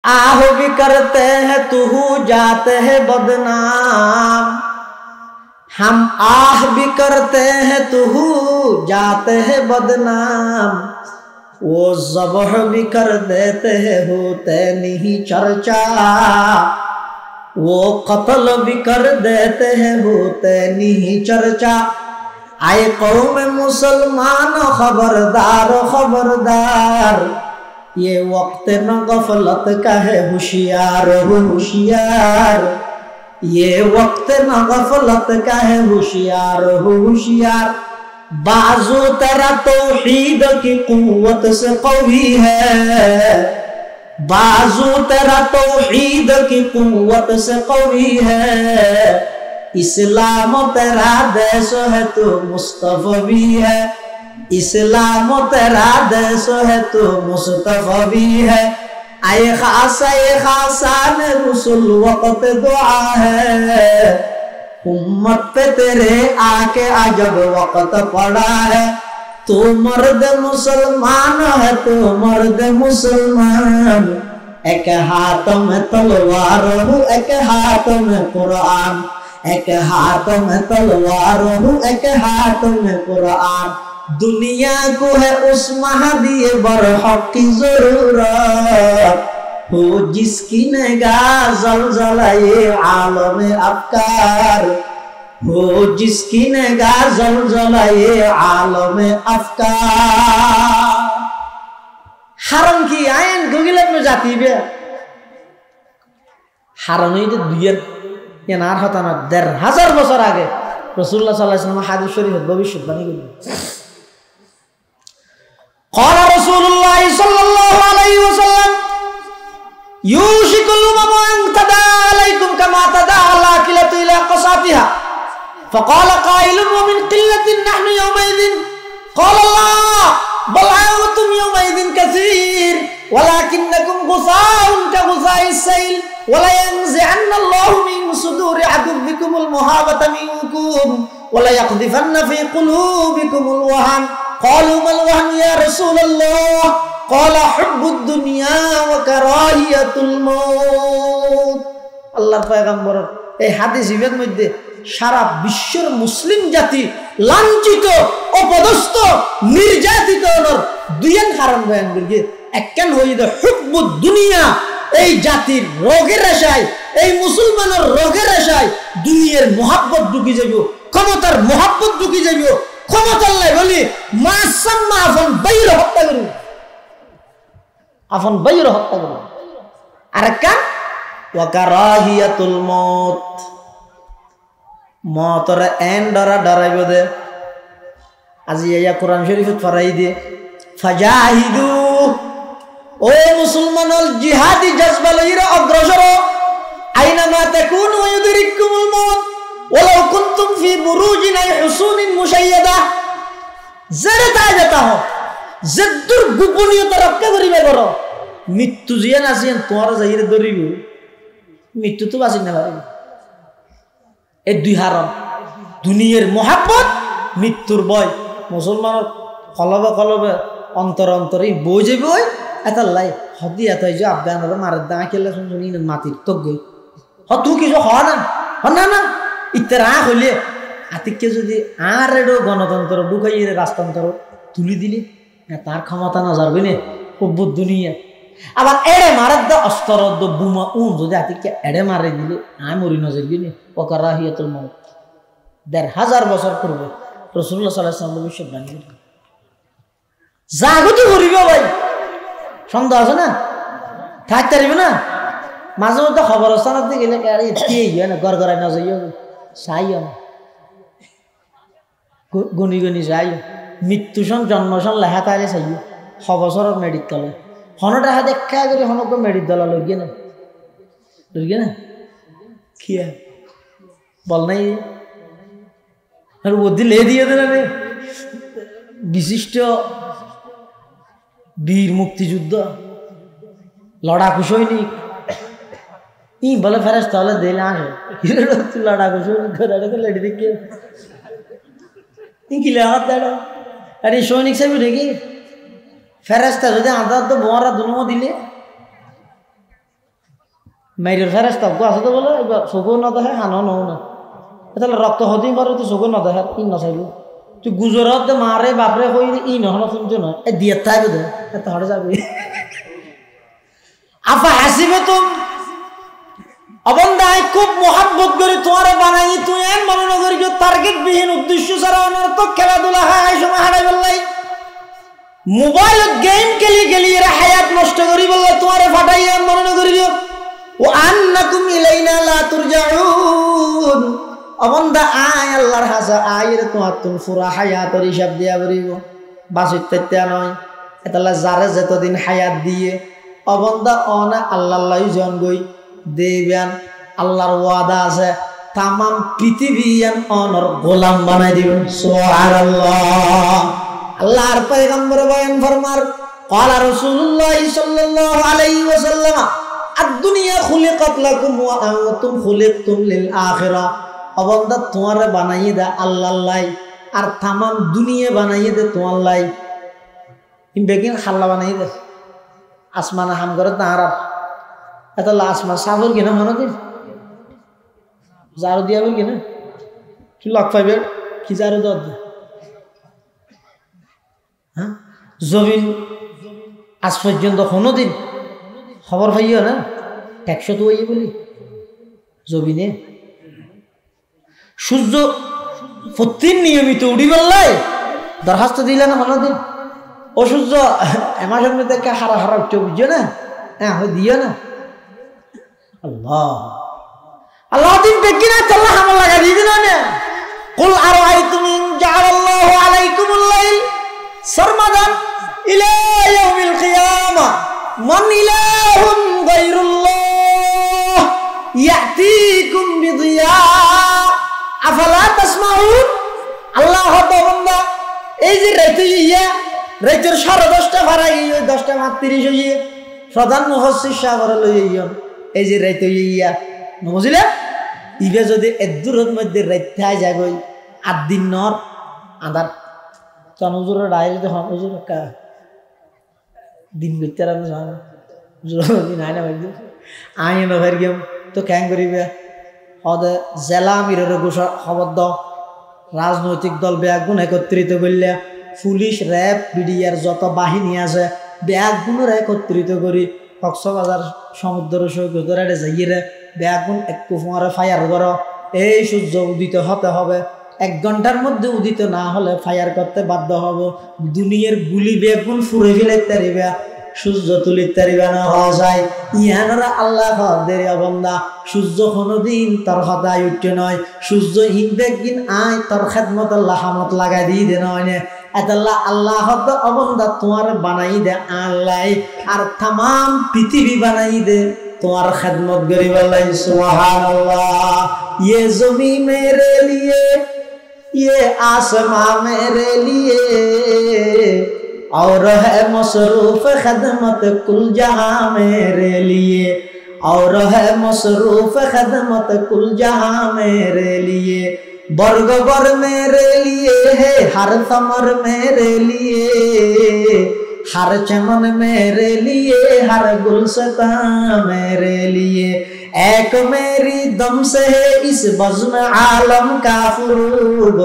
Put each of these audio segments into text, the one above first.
आह भी करते हैं तू जाते हैं बदनाम, हम आह भी करते हैं तू जाते हैं बदनाम, वो ज़ब्ह भी कर देते हैं होते नहीं चर्चा, वो कत्ल भी कर देते हैं होते नहीं चर्चा। आए कौम मुसलमान खबरदार खबरदार, ये वक्त न गफलत का है होशियार हो होशियार, ये वक्त न गफलत का है होशियार हो होशियार। बाजू तेरा तौहीद की कुव्वत से कवी है, बाजू तेरा तौहीद की कुव्वत से कवी है, इस्लाम तेरा देश है तो मुस्तफवी है, इस्लाम तेरा देश है तो मुस्तफवी है। आए खासा ने रसूल वक्त दुआ है, उम्मत पे तेरे आके अजब वक्त पड़ा है, तू मर्द मुसलमान है तू मर्द मुसलमान, एक हाथ में तलवार हूँ एक हाथ में कुरान, एक हाथ में तलवार हूँ एक हाथ में कुरान। दुनिया को है उस महदी बरहक की जरूरत, हो जिसकी निगाह ज़लज़लाए आलम अफ़कार, हो जिसकी निगाह ज़लज़लाए आलम अफ़कार। हारम की आयन गुगिलत में जाती है हारम ही तो दुनिया ये नार होता ना 1000 बছর आगे रसूलुल्लाह सल्लल्लाहु अलैहि वसल्लम हादीस शरीफ भविष्यवाणी की قال رسول الله صلى الله عليه وسلم يوشك الأمم أن تداعى عليكم كما تداعى الآكلة إلى قصاتها، فقال قائل ومن قلة نحن يومئذ، قال الله بل أنتم يومئذ كثير ولكنكم غثاء كغثاء السيل، ولينزعن الله من صدور عدوكم المهابة منكم وليقذفن في قلوبكم الوهن। قالوا ما الوهن يا رسول الله؟ قال حب الدنيا وكراهية الموت। আল্লাহর পয়গম্বর এই হাদিসের মধ্যে সারা বিশ্বের মুসলিম জাতি লাঞ্ছিত অপদস্থ নির্যাতিত হওয়ার দুইয়ের কারণ বয়ান করি। একখান হইল হুব্বুদ দুনিয়া, এই জাতির রোগের আশায় এই মুসলমানের রোগের আশায় দুনিয়ার মহব্বত ঢুকি যাব, ক্ষমতার মহব্বত ঢুকি যাব, ক্ষমতার লাই বলি মাসাম্মা আফন বাইরে হত্যা করুন, আফন বাইরে হত্যা করুন। আর একখান ওয়াকারাহিয়াতুল মউত, মতর এন ডরাইব দে। আজি ইয়া কোরআন শরীফত ফরাই দিয়ে ফাজাহিদু, ও মুসলমানল জিহাদি জজবা লইরা অগ্রসর, আইনামা তাকুনু ইউদরিকুমুল মউত ওয়ালাউ কুনতুম ফি বুরুজিন আই হুসুনিন মুশাইয়াদা। জেরে তাই যেতা হ, জেদ্দুর গোপনীয়তা রক্ষা করিবে করো, মৃত্যু জিয়ান আসিয়েন তোমার যাইরে ধরিব, মৃত্যু তো বাঁচি না পারিব। এই দুই হারাম, দুনিয়ার মহাব্বত মৃত্যুর ভয়। মুসলমানের কলবে কলবে অন্তর অন্তরে বই যে বই এত লাই হদি এত যে আফগানরা মারের দাঁড়া খেলে শুনি মাটির তক গই হতু কিছু হয় না না না ইতারা হইলে আতিককে যদি আর এডো গণতন্ত্র ঢুকাই রাজতন্ত্র তুলি দিলে তার ক্ষমতা না যাবে না খুব দুনিয়া। আবার এড়ে মারার দা অস্ত্র বুমা যদি আতিককে এড়ে মারে দিলে আমি মরি না যাইবি না ওয়াকারাহিয়াতুল মউত। 1000 বছর পূর্বে রাসূলুল্লাহ সাল্লাল্লাহু আলাইহি ওয়াসাল্লাম ভবিষ্যৎবাণী করেন। জাগতি করিব ভাই, সন্দেহ আছে না, থাকতে পারিবে না। মাঝে মধ্যে খবর স্থানের দিকে গেলে না গড় গড়াই না যাইও চাইও না, গুনি গুনি যাই মৃত্যু সন জন্ম সন লেখা তাইলে চাইও 6 বছরের মেডিট তলে হনো দেখা দেখা করি হনক মেডিট দলা লইগে না কি বল নাই আর বুদ্ধি লে দিয়ে দেন বিশিষ্ট বীর মুক্তিযুদ্ধ লড়াকু সৈনিক ই বলে ফেরেশতা হলে দিলে আসে লড়াকু সৈনিক লেডি দেখে কি লেখা দেড় আর এই সৈনিক সাহেব রেখে ফেরেশতা যদি আদার তো বোয়ারা দুনো দিলে মাইরের ফেরেস্তা আছে তো বলে এবার চকু না দেখে হানো নও না তাহলে রক্ত হদিন করে তুই চকু না দেখে ই নচাইলো তুই গুজরাত মারে বাপরে কই ই নহল শুনছো না এ দিয়ে তাই বোধ এত হরে যাবি আফা হাসিবে তুম অবন্দায় খুব মোহাব্বত করে তোমার বানাই তুই এম মনে না করি টার্গেট বিহীন উদ্দেশ্য ছাড়া অনর্থক খেলাধুলা হয় সময় হারাই বললাই মোবাইল গেম খেলি এরা হায়াত নষ্ট করি বললে তোমার ফাটাই এম মনে না করি ও আন্নাকুম ইলাইনা লা তুরজাউন অবন্দা আয় আল্লাহর হাসা আয়ের তোমার তুমি পুরা হায়াতের হিসাব দিয়া বলিব বাসিত্যা নয় এতালা যারে যতদিন হায়াত দিয়ে অবন্দা অনা আল্লাহ জন গই দেবেন আল্লাহর ওয়াদা আছে তামাম পৃথিবী অনর গোলাম বানাই দিবেন সুবহানাল্লাহ আল্লাহর পয়গম্বর বয়ান ফরমার قال رسول الله صلى الله عليه وسلم الدنيا خلقت لكم وانتم خلقتم للآخرة অবন্দা তোমারে বানাইয়ে দে আল্লাহর লাই আর তামাম দুনিয়া বানাইয়ে দে তোমার লাই বেগিন খাল্লা বানাইয়ে দে আসমান হাম করে তাহারা এত আসমান সাফর কিনা মনে দিন জারু দিয়া বল কিনা কি লক পাইবে কি জারু দর হ্যাঁ জমিন আজ পর্যন্ত কোনো দিন খবর পাইও না ট্যাক্স তো ওই বলি জমিনে সূর্য প্রতিদিন নিয়মিত উড়ি বললাই দরখাস্ত দিলে না কোনো দিন ও সূর্য এমাসের মধ্যে হারা হারা উঠছে বুঝছো না হ্যাঁ দিও না আল্লাহ আল্লাহ দিন দেখি না আল্লাহ হামলা লাগা দিয়ে দিল না কুল আরাআইতুম ইন জাআলাল্লাহু আলাইকুমুল লাইল সারমাদান ইলা ইয়াউমিল কিয়ামাহ মান ইলাহুন গায়রুল্লাহ ইয়াতিকুম বিদিয়া আফালা তাসমাউন আল্লাহ বান্দা এই যে রাতে ইয়া রাতের 10:30টা ভাড়া এই 10টা 30 হইয়ে প্রধান মুফাসসির সাহেবরা লইয়া এই যে রাতে ইয়া বুঝলে ইবে যদি এদুরের মধ্যে রাতে যাগই 8 দিন নর আদার তনজুর ডাইরে যখন হুজুর কা দিন গইতারা না হুজুর দিন আইনা বাইদু আইনা ভার গেম তো ক্যাং করিবে হদে জেলা মিরের গোসা খবর দাও রাজনৈতিক দল ব্যাগুন একত্রিত করলে পুলিশ র্যাব বিডিআর যত বাহিনী আছে ব্যাগুনের একত্রিত করি কক্সবাজার সমুদ্র সৈকতের যাইয়ে ব্যাগুন একটু ফোঁয়ারে ফায়ার করো এই সূর্য উদিত হতে হবে 1 ঘন্টার মধ্যে উদিত না হলে ফায়ার করতে বাধ্য হব দুনিয়ার গুলি বেগুন ফুরে ফেলে তারিবে সূর্য তুলিতে তারিবে না হওয়া যায় ইহানরা আল্লাহ হদের বন্দা সূর্য কোনোদিন তোর হদায় উঠতে নয় সূর্য হিনবেগিন আয় তোর খেদমত আল্লাহ হামত লাগাই দিয়ে দে নয় নে এতাল্লাহ আল্লাহ হদ অবন্দা তোমার বানাই দে আল্লাহ আর তামাম পৃথিবী বানাই দে তোমার খেদমত গরিব আল্লাহ সুবহানাল্লাহ ये ज़मीं मेरे लिए ये आसमां मेरे लिए और है मसरूफ खदमत कुल जहां मेरे लिए और है मसरूफ खदमत कुल जहां मेरे लिए बर्ग बर मेरे लिए है हर समर मेरे लिए हर चमन मेरे लिए हर गुलशता मेरे लिए एक मेरी दम से है इस बज़्म आलम का फुरूब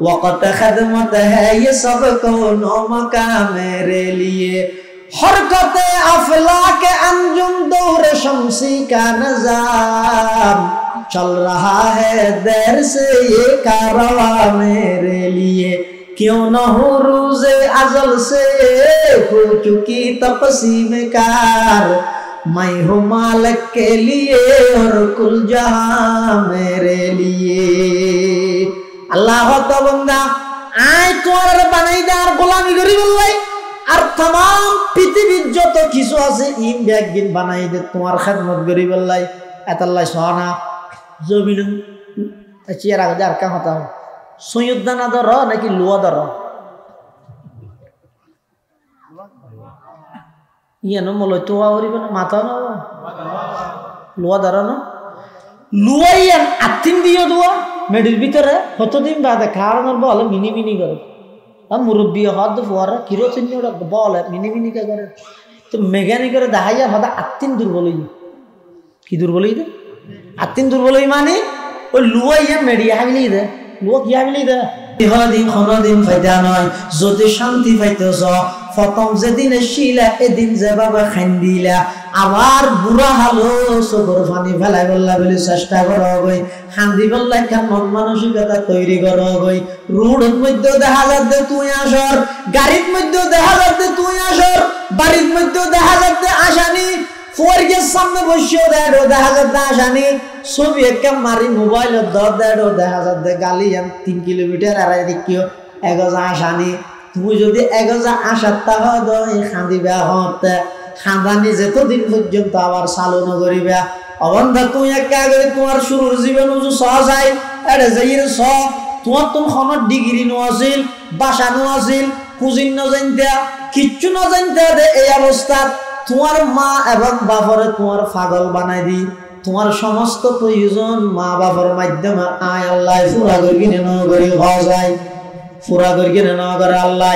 वक़्त खदमत है ये सब कौनों का मेरे लिए हरकत अफलाक अंजुम दौर शम्सी का निज़ाम चल रहा है देर से ये कारवां मेरे लिए क्यों न हो रोज़े अज़ल से हो चुकी तक़सीम कार मैं हूँ मालिक के लिए और कुल जहां मेरे लिए अल्लाह बंदा आय तुम्हार बनाई दे और गोलामी करी बोलाई और तमाम पृथ्वीर যত কিছু আছে ইন ব্যাগিন বানাই দে তোমার খেদমত করি বললাই এতাল্লাহ সোনা জমিন চেয়ার আগে আর কা হতা সৈয়দ দানা দর নাকি লোয়া দর ইয়ানো মলই তো আওরিব না মাথা না লোয়া দর না লুয়াইয়ান আত্তিন দিও দোয়া মেডির ভিতরে কতদিন বাদে কারণের বলে মিনি মিনি করে আর মুরব্বী হদ ফুয়ারা কিরোসিন ওটা বলে মিনি মিনি কে করে তো মেকানিকের দেখাইয়া হদা আত্তিন দুর্বল কি দুর্বলই দে আত্মিন দুর্বলই মানে ওই লুয়া ইয়া মেডিয়া হাবিলি দে লুয়া কি হাবিলি দে ইহদিন খনদিন ফায়দা নয় যদি শান্তি পাইতেছ প্রথম যেদিন এসিলা এদিন যেভাবে খান্দিলা আবার বুড়া হালো চোখের পানি ফেলাই বললা বলে চেষ্টা করা গই খান্দি বললা কেন মন মানসিকতা তৈরি করা গই রোডের মধ্যে দেখা যাচ্ছে তুই আসর গাড়ির মধ্যে দেখা যাচ্ছে তুই আসর বাড়ির মধ্যে দেখা যাচ্ছে আসানি ফোরগের সামনে বসেও দেখা যাচ্ছে আসানি ছবি একটা মারি মোবাইলের দর দেখা যাচ্ছে গালি 3 কিলোমিটার আড়াই দেখিও এগজা আসানি তুমি যদি এগজা আসার তাহলে খান্দিবা হতে খান্দানি যেতদিন পর্যন্ত আবার চালু নকরিবা অবন্ধা তুই একা করে তোমার শুরুর জীবন সহজাই এটা যাই তোমার তো খনত ডিগ্রি নো আছিল বাসা নো আছিল কুজিন ন জানতা কিচ্ছু ন জানতা এই অবস্থা তোমার মা এবং বাপরে তোমার পাগল বানাই দি তোমার সমস্ত প্রয়োজন মা বাবার মাধ্যমে আয় আল্লাহ পুরা করি ন করি হওয়া যায় পুরা করি ন করে আল্লাহ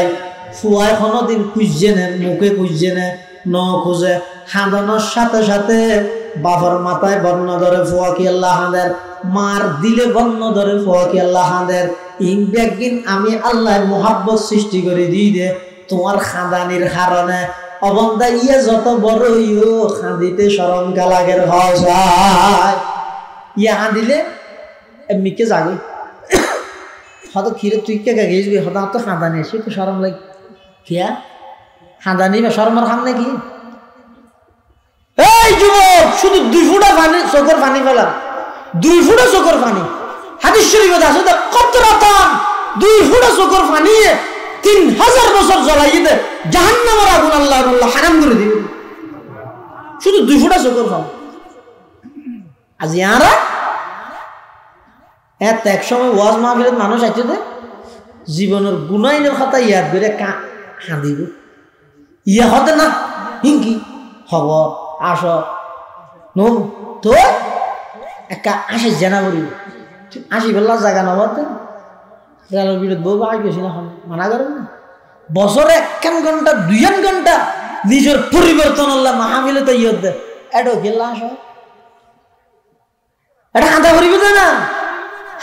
ফুয়াই কোনোদিন খুঁজছে না মুখে খুঁজছে না ন খুঁজে হাঁদানোর সাথে সাথে বাবার মাথায় বর্ণ ধরে ফুয়া কি আল্লাহ হাঁদের মার দিলে বর্ণ ধরে ফুয়া কি আল্লাহ হাঁদের ইনব্যাগিন আমি আল্লাহ মোহাব্বত সৃষ্টি করে দিই দে তোমার খাঁদানির কারণে অবন্ধা ইয়ে যত বড় ইও খাঁদিতে সরম গালাগের হয় ইয়ে হাঁদিলে এমনিকে যাগই হয়তো খিরে তুই কে গেছিস হয়তো তো খাঁদানি এসে তো সরম লাগে কিয়া খাঁদানি বা সরমের খাম নাকি এই যুবক শুধু 2 ফুটা পানি চোখের পানি ফেলা 2 ফুটা চোখের পানি হাদিস শরীফে আছে কত রতন 2 ফুটা চোখের পানি 3000 বছর জ্বলাই দে জাহান্নামের আগুন আল্লাহ হারাম করে দিবে শুধু 2 ফুটা চোখের পানি আজ ইয়ারা এক সময় ওয়াজ মাহফিলের মানুষ আছে দে জীবনের গুনাইনের কথা ইয়াদ করে কাঁদিব ইয়া হতে না হিংকি হব আস নো তো একা আসে জানা করি আসি বললা জায়গা নবাতে রেলের বিরোধ বউ আগে গেছি না মানা করেন না বছরে 1 ঘন্টা 2 ঘন্টা নিজের পরিবর্তন আল্লাহ মাহফিলে তো ইয়ত দে এটো গেলা আস এটা হাঁদা ভরিব না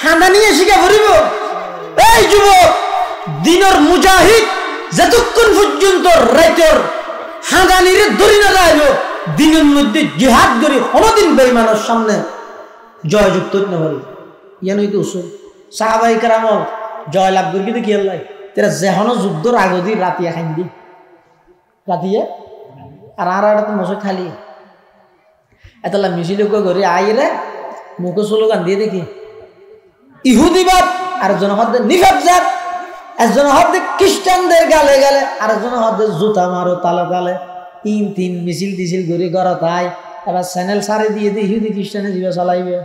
হাঁদা নিয়ে শিখা ভরিব এই যুবক দিনের মুজাহিদ যতক্ষণ পর্যন্ত রাইতর হাঁদানিরে ধরি না যাইব দিনের মধ্যে জিহাদ করি কোনদিন বেঈমানের সামনে জয়যুক্ত না পারি ইয়ানই তো উসুল সাহাবায়ে কেরাম জয় লাভ করি কিন্তু কি আল্লাহ তেরা যেহনো যুদ্ধর আগদি রাতিয়া খাইন দি রাতিয়া আর তো মশা খালি এতলা মিছিল করে আইরে মুখে স্লোগান দিয়ে দেখি ইহুদিবাদ আর জন হদ্দে নিফাক জাত একজন হদ্দে খ্রিস্টানদের গালে গালে আর একজন হদ্দে জুতা মারো তালে তালে 3 মিছিল দিছিল ঘুরে গড়া তাই এবার চ্যানেল সারে দিয়ে দিয়ে ইহুদি খ্রিস্টানে জীবে চালাইবে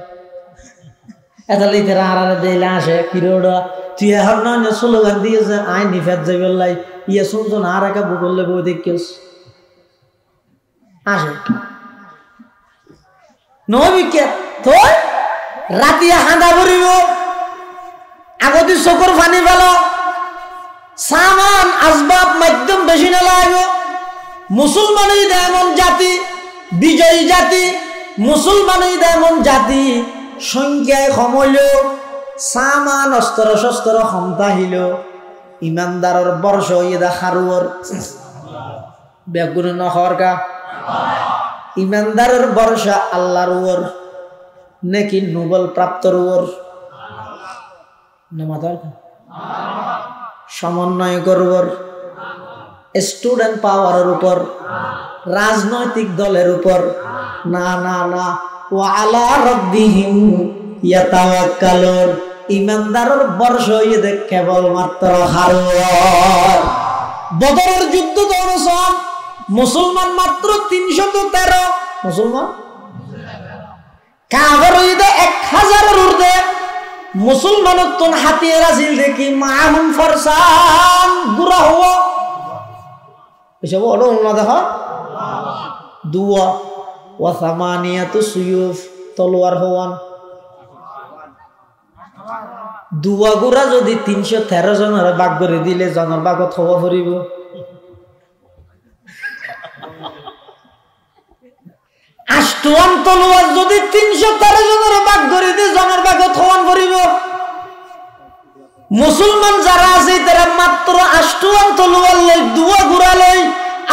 এতলে তেরা আর দেইলে আসে কিরোড়া তুই এখন না স্লোগান দিয়েছে আই নিফাক যাইবেলাই ইয়ে শুনছো না আর একা বকলে বই দেখিস আসে নবিকে তো রাতিয়া হাঁদা ভরিব আগতি চকুর পানি ফেল সামান আসবাব মাধ্যম বেশি না লাগবে মুসলমানই এমন জাতি বিজয়ী জাতি মুসলমানই এমন জাতি সংখ্যায় কমইল সামান অস্ত্র শস্ত্র ক্ষমতা হিল ইমানদারের বর্ষ ইদা খারুয়র বেগুন নহরকা ইমানদারের বর্ষা আল্লাহর ওর নাকি নোবেল প্রাপ্তর ওর সমন্বয় করবর স্টুডেন্ট পাওয়ারের উপর রাজনৈতিক দলের উপর না না না ওয়া আলা রাব্বিহিম ইয়াতাওয়াক্কালুন ইমানদারের বর্ষ ইদে কেবলমাত্র হারওয়ার বদরের যুদ্ধ দৌড়ছন মুসলমান মাত্র 313 মুসলমান কাফের ইদে 1000 ঊর্ধ্বে মুসলমানের তো হাতিয়ার আছিল দেখি মাহুম ফরসান গুরা হওয়া এসব ওটা না দেখা দুয়া ওয়া সামানিয়াতু সুয়ুফ তলোয়ার হওয়ান দুয়া গুরা যদি 313 জনের ভাগ করে দিলে জনের ভাগত হওয়া ফুরিব 8 তলোয়ার যদি 313 জনের ভাগ করে দিয়ে জনের ভাগে থওয়ান করিব মুসলমান যারা আছে তারা মাত্র 8 তলোয়ার লই দুয়া ঘোড়া লই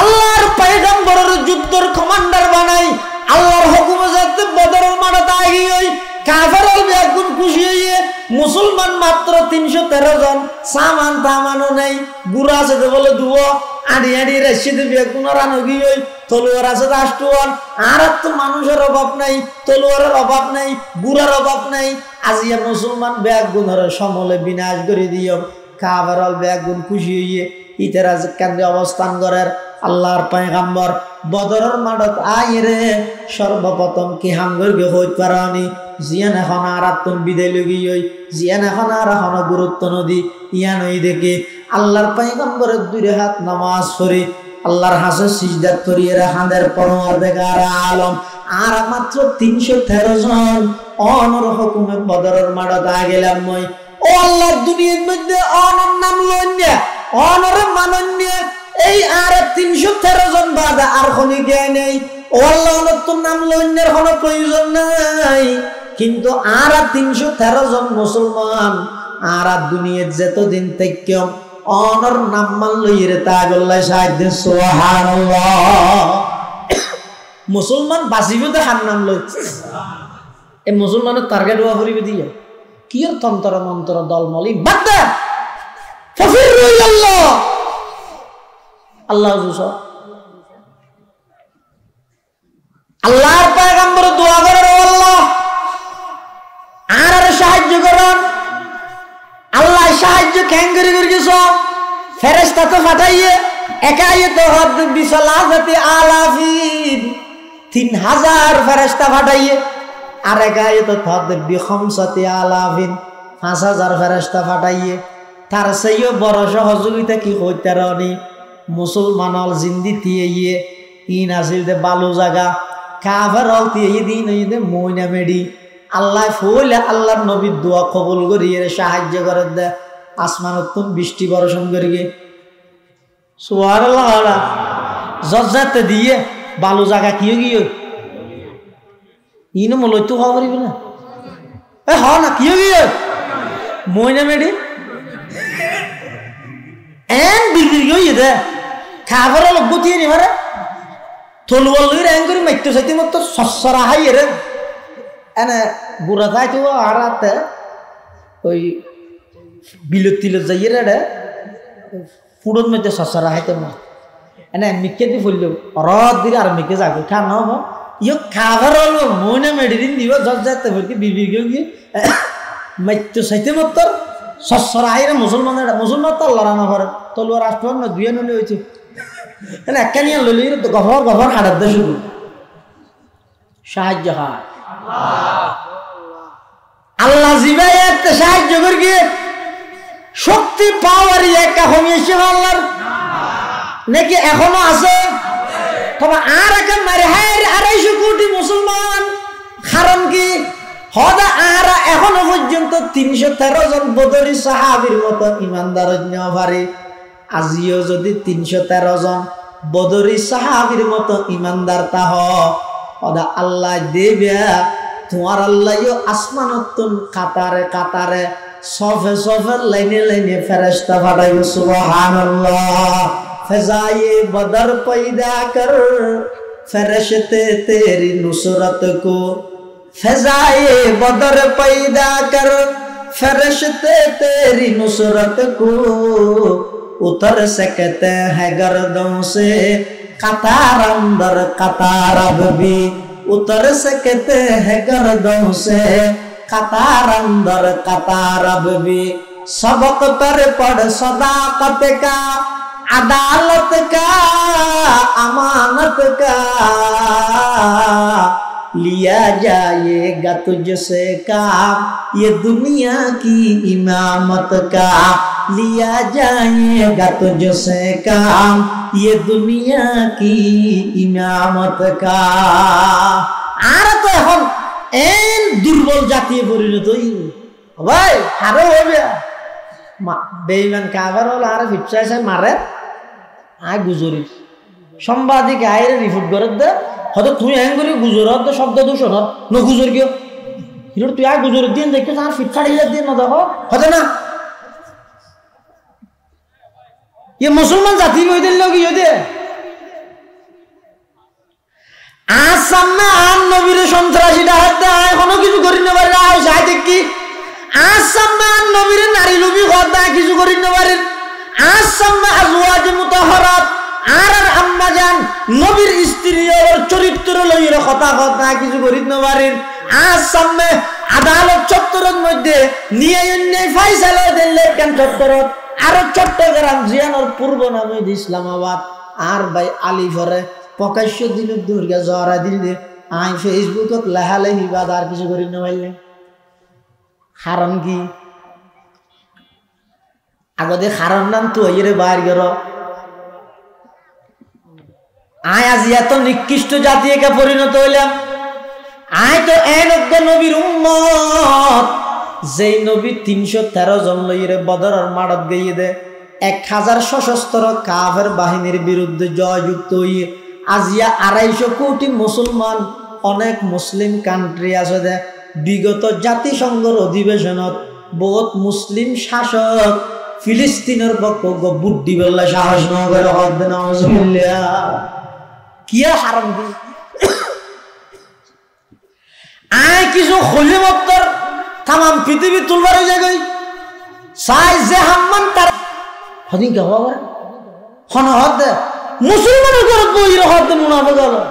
আল্লাহর পয়গম্বরের যুদ্ধের কমান্ডার বানাই আল্লাহর হুকুমে যাতে বদরের মাঠে আগি হই কাফেরল বেগুন খুশি হইয়ে মুসলমান মাত্র 313 জন সামান তামানো নাই গুড়া আছে বলে দুয়া আড়ি আড়ি রেশিদে বেগুন রানগি হই তলোয়ার আছে 8 আর তো মানুষের অভাব নাই তলোয়ারের অভাব নাই গুড়ার অভাব নাই আজিয়া মুসলমান বেগুনের সমলে বিনাশ করে দিও কাফেরল বেগুন খুশি হইয়ে ইতারা কেন্দ্রে অবস্থান করার আল্লাহর পয়গম্বর বদরের মাঠত আইরে সর্বপ্রথম কি হাঙ্গরকে হইত পারানি জিয়ান এখন আর আত্ম বিদায় লগি হই জিয়ান এখন আর এখন গুরুত্ব নদী ইয়ান হই দেখে আল্লাহর পয়গম্বরের 2 হাত নামাজ পড়ি আল্লাহর হাসে সিজদাত করিয়ে হাঁদের পরওয়ারদিগার আলম আর মাত্র 313 জন অনর হুকুমে বদরের মাঠত আ গেলাম মই ও আল্লাহর দুনিয়ার মধ্যে অনর নাম লইন্যা অনর মানন্য এই আর 313 জন বাদা আর খনি জ্ঞান নেই ও আল্লাহ তোর নাম লইন্যের কোনো প্রয়োজন নাই কিন্তু আর 313 জন মুসলমান আর দুনিয়ার যতদিন থেকে অনর নাম মান লইরে তা গল্লাই সাহায্য সুবহানাল্লাহ মুসলমান বাঁচিবে তো হার নাম লই এই মুসলমানের টার্গেট হওয়া করিবে দিয়ে কি তন্ত্র মন্ত্র দলমলি বাদ দে ফাফিরু ইলাল্লাহ আল্লাহ আল্লাহর পয়গম্বর দোয়া করেন আল্লাহ আর সাহায্য করেন আল্লাহ সাহায্য কেন করে গেছ ফেরেশতা তো পাঠাইয়ে একাই তো হদ বিসালাফতি আলাফিন 3000 ফেরেশতা পাঠাইয়ে আর একাই তো হদ বিখমসাতি আলাফিন 5000 ফেরেশতা পাঠাইয়ে তার সেইও বড় সহযোগিতা কি হইতে রানি মুসলমানল জিন্দি দিয়ে ইন আসিল দে বালু জায়গা কাফের দিয়ে দিন দে মইনা মেডি আল্লাহ ফুলে আল্লাহর নবীর দোয়া কবুল করিয়ে সাহায্য করে দে আসমানত বৃষ্টি বর্ষণ করিয়ে সুবহানাল্লাহ জজ্জাতে দিয়ে বালু জায়গা কিও গিয়ে ইনো মলই তো হওয়া পারিবে না এ হ না কিও গিয়ে মইনা মেডি এন বিক্রি গিয়ে দে খাবার লোক গতিয়ে নি মারে থলুয়াল লই র্যাং করে মাইতো সাইতে মত সসরা হাই রে এনে বুড়া যাইতো আর রাতে ওই বিলতিল যাইয়ে রে ফুডত মধ্যে সসরা হাইতে মত এনে মিকে দি ফুললো রদ দিলে আর মিকে যাগো খান হব ইও খাবার হলো মনে মেডিসিন দিব জজ যাতে বলকি বিবি গিয়ে মাইতো সাইতে মত সসরা হাই রে মুসলমান তো আল্লাহ রানা করে তলোয়ার রাষ্ট্র না দুয়ে নলে হয়েছে এনে একটা নিয়ে লইলি তো গফর হাড়ার দে শুধু সাহায্য হয় আল্লাহ জিবাই একটা সাহায্য করি শক্তি পাওয়ারই একটা কমিয়েছে আল্লাহর নাকি এখনো আছে তবে আর একটা মারে হায় 250 কোটি মুসলমান কারণ কি হদা আর এখনো পর্যন্ত 313 জন বদরি সাহাবীর মতো ইমানদার নেওয়া পারে আজিও যদি 313 জন বদরি সাহাবীর মতো ইমানদার তাহ ওদা আল্লাহ দেবে তোমার আল্লাহও আসমানতুন কাতারে কাতারে সফে সফে লাইনে লাইনে ফেরেশতা পাঠাইবে সুবহানাল্লাহ ফজায়ে বদর পয়দা কর ফেরেশতে তেরি নুসরত কো ফজায়ে বদর পয়দা কর फरिश्ते तेरी नुसरत को उतर सकते हैं गर्दों से कतार अंदर कतार अब भी उतर सकते हैं गर्दों से कतार अंदर कतार अब भी सबक पर पढ़ सदाकत का अदालत का अमानत का लिया जाएगा तुझसे काम ये दुनिया की इमामत का लिया जाएगा तुझसे काम ये दुनिया की इमामत का আর তো এখন এন দুর্বল জাতীয় পরিণত ভাই আরো হবে বেঈমান কাফের হল আর ফিপসাইছে মারে আয় গুজরি সাংবাদিক আইরে রিপোর্ট করে দে হয়তো তুই হ্যাং করি গুজরত শব্দ দূষণ ন গুজর কিয় হিরোর তুই আর গুজরের দিন দেখো তার ফিট ফাড়িয়ে দিন না দেখো হতে না ইয়ে মুসলমান জাতি বইদের লোক ইয়ে আজ সামনে আর নবীর সন্ত্রাসীটা হাতে এখনো কিছু করি না পারে আয় দেখি আজ সামনে আর নবীর নারী লুবি কথা কিছু করি না পারেন আজ সামনে আজওয়াজ মুতাহহারাত আর আম্মা জান নবীর স্ত্রী ওর চরিত্র লইরে কথা কথা কিছু করি না পারেন আজ সামনে আদালত চত্বরের মধ্যে নিয়ে অন্যায় ফাইসালা দিলে কেন চত্বরত আর চট্টগ্রাম জিয়ানোর পূর্ব নামে ইসলামাবাদ আর ভাই আলিফরে প্রকাশ্য দিন দুর্গা জহরা দিলে আই ফেসবুকত লেহালেহি বাদ আর কিছু করি না পাইলে হারাম কি আগতে হারাম নাম তো এর বাইর গেল আয় আজ এত নিকৃষ্ট জাতিকে পরিণত হইলাম আয় তো এক নবীর উম্মত যেই নবী 313 জন লইরে বদরের মাঠত গিয়ে দে 1000 সশস্ত্র কাফের বাহিনীর বিরুদ্ধে জয়যুক্ত হইয়ে আজিয়া 250 কোটি মুসলমান অনেক মুসলিম কান্ট্রি আছে দে বিগত জাতিসংঘের অধিবেশনত বহুত মুসলিম শাসক ফিলিস্তিনের পক্ষ বুদ্ধি বললে সাহস না করে হবে না কি হারাম কি আয় কিছু খলিমত্তর তামাম পৃথিবী তুলবার জায়গায় সাই যে হাম্মান তার হদিন কে হওয়া হন হদ মুসলমানের ঘর বই হদ মুনাফিক হলো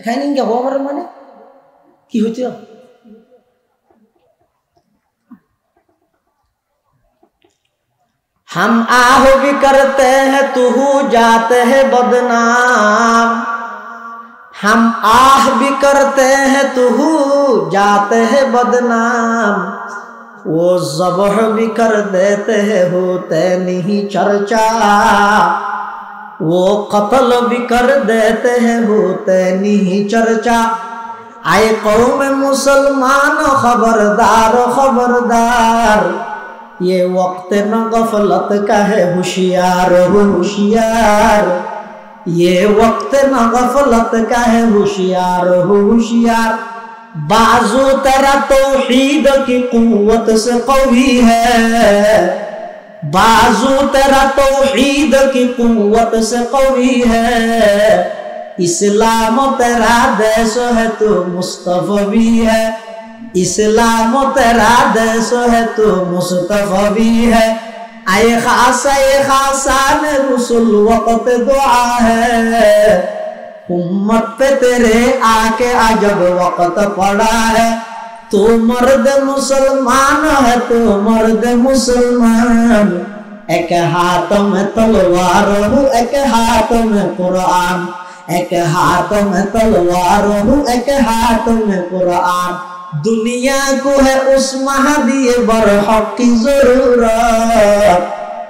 খাইনি কে হওয়া মানে কি হইতে हम आह भी करते हैं तू जाते हैं बदनाम हम आह भी करते हैं तू जाते हैं बदनाम वो ज़ब्ह भी कर देते हैं होते नहीं चर्चा वो कत्ल भी कर देते हैं होते नहीं चर्चा आए कौम मुसलमान खबरदार खबरदार ये वक्त न गफलत का है होशियार हो होशियार ये वक्त न गफलत का है होशियार हो होशियार बाजू तेरा तौहीद की कुव्वत से कवी है बाजू तेरा तौहीद की कुव्वत से कवी है इस्लाम तेरा देश है तो मुस्तफवी है इस्लाम तेरा देश है तो मुस्तफवी है आए खासान रसूल वक्त दुआ है उम्मत पे तेरे आके अजब वक्त पड़ा है तू मर्द मुसलमान है तू मर्द मुसलमान एक हाथ में तलवार हूँ एक हाथ में कुरान एक हाथ में तलवार हूँ एक हाथ में कुरान दुनिया को है उस महदी बरहक की जरूरत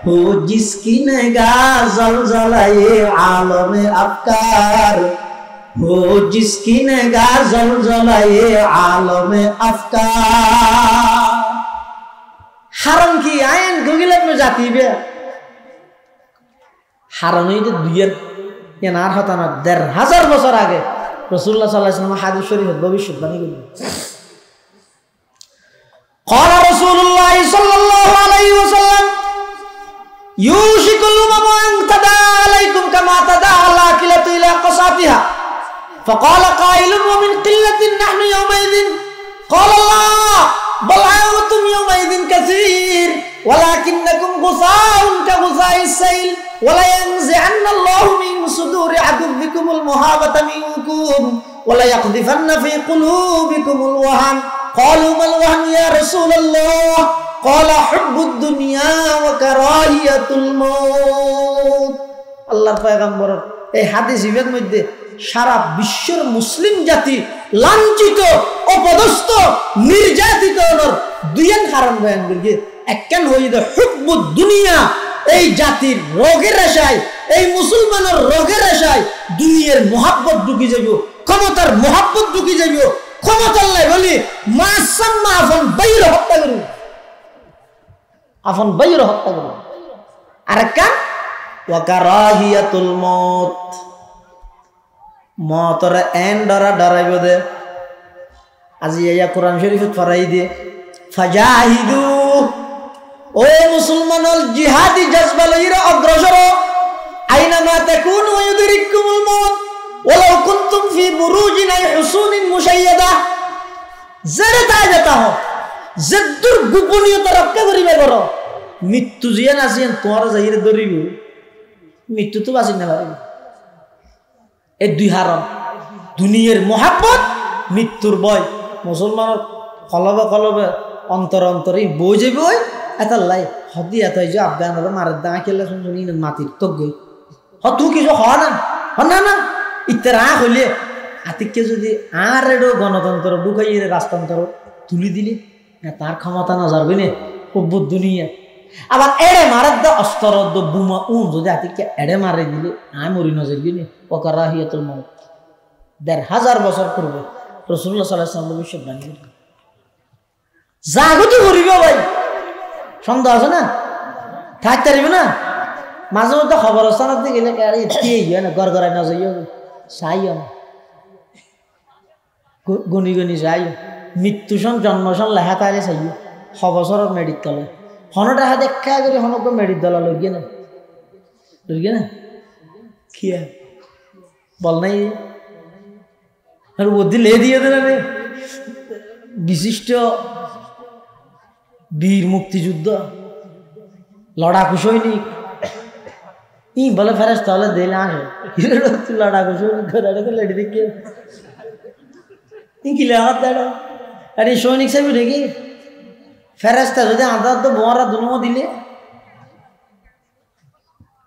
हो जिसकी निगाह ज़लज़लाए आलम अफ़कार हो जिसकी निगाह ज़लज़लाए आलम अफ़कार হারাম কি আইন গুগলে আপনি জাতিবে হারাম এই যে দুইয়ের এনার হতা না 1500 বছর আগে রাসূলুল্লাহ সাল্লাল্লাহু আলাইহি ওয়াসাল্লাম হাদিস শরীফে ভবিষ্যৎবাণী করলেন قال رسول الله صلى الله عليه وسلم يوشك الأمم أن تداعى عليكم كما تداعى الآكلة إلى قصاتها فقال قائل ومن قلة نحن يومئذ قال الله بل أنتم يومئذ كثير ولكنكم غثاء كغثاء السيل ولا ينزعن الله من صدور عدوكم المهابة منكم ولا يقذفن في قلوبكم الوهن قالوا ما الوهن يا رسول الله قال حب الدنيا وكراهية الموت আল্লাহর পয়গম্বর এই হাদিসের মধ্যে সারা বিশ্বের মুসলিম জাতি লাঞ্ছিত অপদস্থ নির্যাতিত হওয়ার দুইয়ের কারণ বয়ান করি একখান হইছে হুব্বুদ দুনিয়া এই জাতির রোগের আশায় এই মুসলমানের রোগের আশায় দুনিয়ার মহব্বত ঢুকি যাইব ক্ষমতার মহব্বত ঢুকি যাইব ক্ষমতার লাই বলি মাসাম্মা আফন বাইর হত্যা করুন আফন বাইর হত্যা করুন আর একটা ওয়া কারাহিয়াতুল মউত মতরে এন ডরা ডরাইব দে আজি ইয়া কোরআন শরীফত ফরাই দিয়ে ফাজাহিদু ও মুসলমানল জিহাদি জজবা লইরা অগ্রসর আইনামা তাকুনু ইউদরিকুমুল মাউত ওয়ালাউ কুনতুম ফি বুরুজিন আই হুসুনিন মুশাইয়াদা জেরে তাই যেতা হ জেদ্দুর গোপনীয়তা রক্ষা করিবে করো মৃত্যু জিয়ান আসিয়ান তোমার যাইরে ধরিব মৃত্যু তো বাঁচিন না পারিব এই দুই হারাম দুনিয়ার মহাব্বত মৃত্যুর ভয় মুসলমানের কলবে কলবে অন্তর অন্তরে বই যে বই এত লাই হদি এত যে আফগান মারের দা খেলে শুনি মাটির তো গই তু কিছু হওয়া না না না ইত্যার হইলে আতিককে যদি আর এডো গণতন্ত্র ঢুকাইয়ে রাজতন্ত্র তুলি দিলি তার ক্ষমতা না যাবে না খুব দুনিয়া আবার এড়ে মারার দা অস্ত্র বুমা যদি আতিককে এড়ে মারে দিলে আয় মরি না যাবি না ওকারা হিয়াতুল মউত ১,৫০০ বছর পূর্বে রাসূলুল্লাহ সাল্লাল্লাহু আলাইহি ওয়াসাল্লাম ভবিষ্যৎবাণী জাগতি করিব ভাই সন্দেহ আছে না থাকতে পারিব না মাঝে মধ্যে খবর স্থানত গেলে না ঘর ঘরাই না যাইও চাইও না গনি গনি যাই মৃত্যু সন জন্ম সন লেখা তাইলে চাইও ৬ বছরের মেডিত তলে হনটা হাত দেখা করে হনক মেডিত দলা লইগে না কি বল নাই আর বুদ্ধি লে দিয়ে দেন বিশিষ্ট বীর মুক্তিযুদ্ধ লড়াকু সৈনিক ই বলে ফেরেশতা হলে দিলে আসে লড়াকু সৈনিক লেডি দেখি কি লেহাত দেড় আরে সৈনিক সাহেব নাকি ফেরেশতা যদি আদার তো বোয়ারা দুনো দিলে